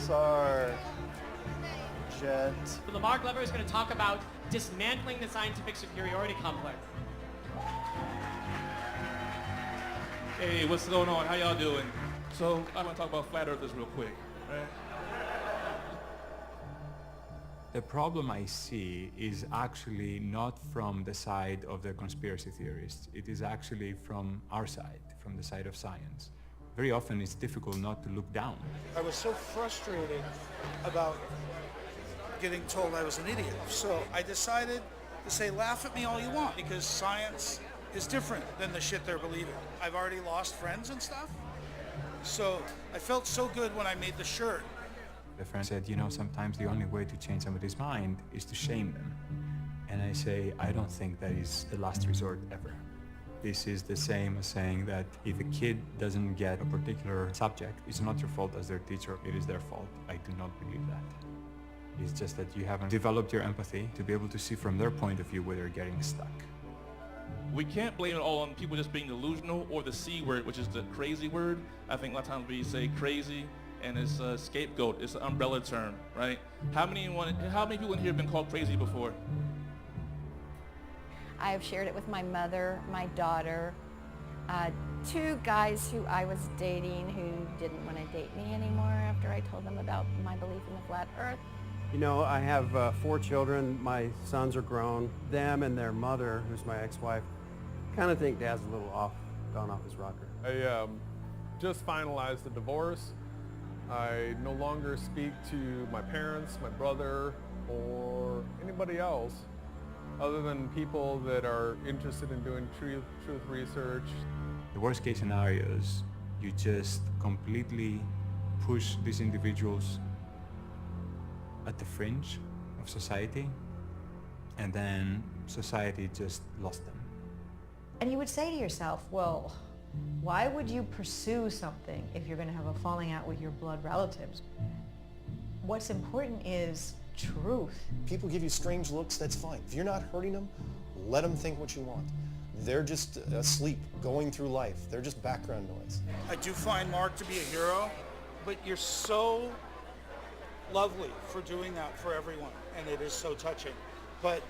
Pulsar jet. So Mark Lever is going to talk about dismantling the scientific superiority complex. Hey, what's going on? How y'all doing? So I want to talk about flat earthers real quick, right? The problem I see is actually not from the side of the conspiracy theorists. It is actually from our side, from the side of science. Very often it's difficult not to look down. I was so frustrated about getting told I was an idiot. So I decided to say, laugh at me all you want, because science is different than the shit they're believing. I've already lost friends and stuff. So I felt so good when I made the shirt. The friend said, you know, sometimes the only way to change somebody's mind is to shame them. And I say, I don't think that is the last resort ever. This is the same as saying that if a kid doesn't get a particular subject, it's not your fault as their teacher, it is their fault. I do not believe that. It's just that you haven't developed your empathy to be able to see from their point of view where they're getting stuck. We can't blame it all on people just being delusional or the C word, which is the crazy word. I think a lot of times we say crazy and it's a scapegoat, it's an umbrella term, right? How many people in here have been called crazy before? I have shared it with my mother, my daughter, two guys who I was dating who didn't want to date me anymore after I told them about my belief in the flat earth. You know, I have 4 children. My sons are grown. Them and their mother, who's my ex-wife, kind of think Dad's a little gone off his rocker. I just finalized the divorce. I no longer speak to my parents, my brother, or anybody else other than people that are interested in doing truth research. The worst case scenario is you just completely push these individuals at the fringe of society, and then society just lost them. And you would say to yourself, well, why would you pursue something if you're going to have a falling out with your blood relatives? What's important is truth. People give you strange looks, that's fine. If you're not hurting them, let them think what you want. They're just asleep, going through life. They're just background noise. I do find Mark to be a hero, but you're so lovely for doing that for everyone, and it is so touching. But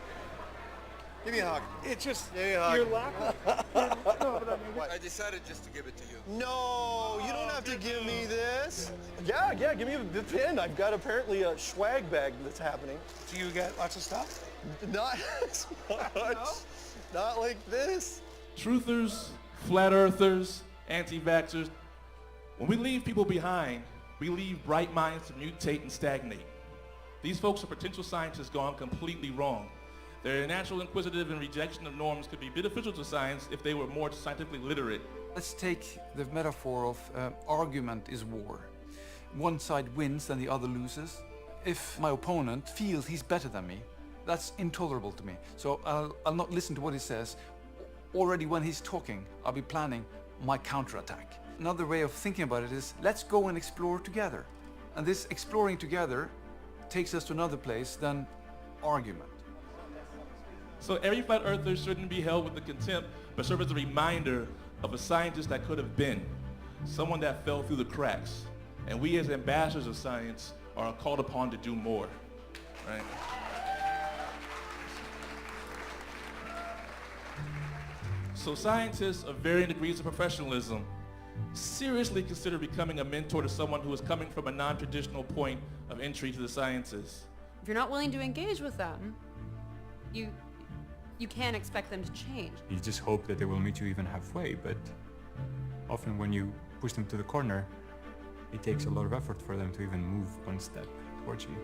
Give me a hug. it just, Give me a hug. you're laughing. No, but I mean, I decided just to give it to you. No, you don't have to give me this. Yeah, give me the pin. I've got apparently a swag bag that's happening. do you get lots of stuff? Not as much. Not like this. Truthers, flat earthers, anti-vaxxers. When we leave people behind, we leave bright minds to mutate and stagnate. These folks are potential scientists gone completely wrong. Their natural inquisitive and rejection of norms could be beneficial to science if they were more scientifically literate. Let's take the metaphor of argument is war. One side wins and the other loses. If my opponent feels he's better than me, that's intolerable to me. So I'll not listen to what he says. Already when he's talking, I'll be planning my counterattack. Another way of thinking about it is, let's go and explore together. And this exploring together takes us to another place than argument. So every flat earther shouldn't be held with the contempt, but serve as a reminder of a scientist that could have been, someone that fell through the cracks. And we as ambassadors of science are called upon to do more, right? So scientists of varying degrees of professionalism seriously consider becoming a mentor to someone who is coming from a non-traditional point of entry to the sciences. If you're not willing to engage with them, you can't expect them to change. You just hope that they will meet you even halfway, but often when you push them to the corner, it takes a lot of effort for them to even move one step towards you.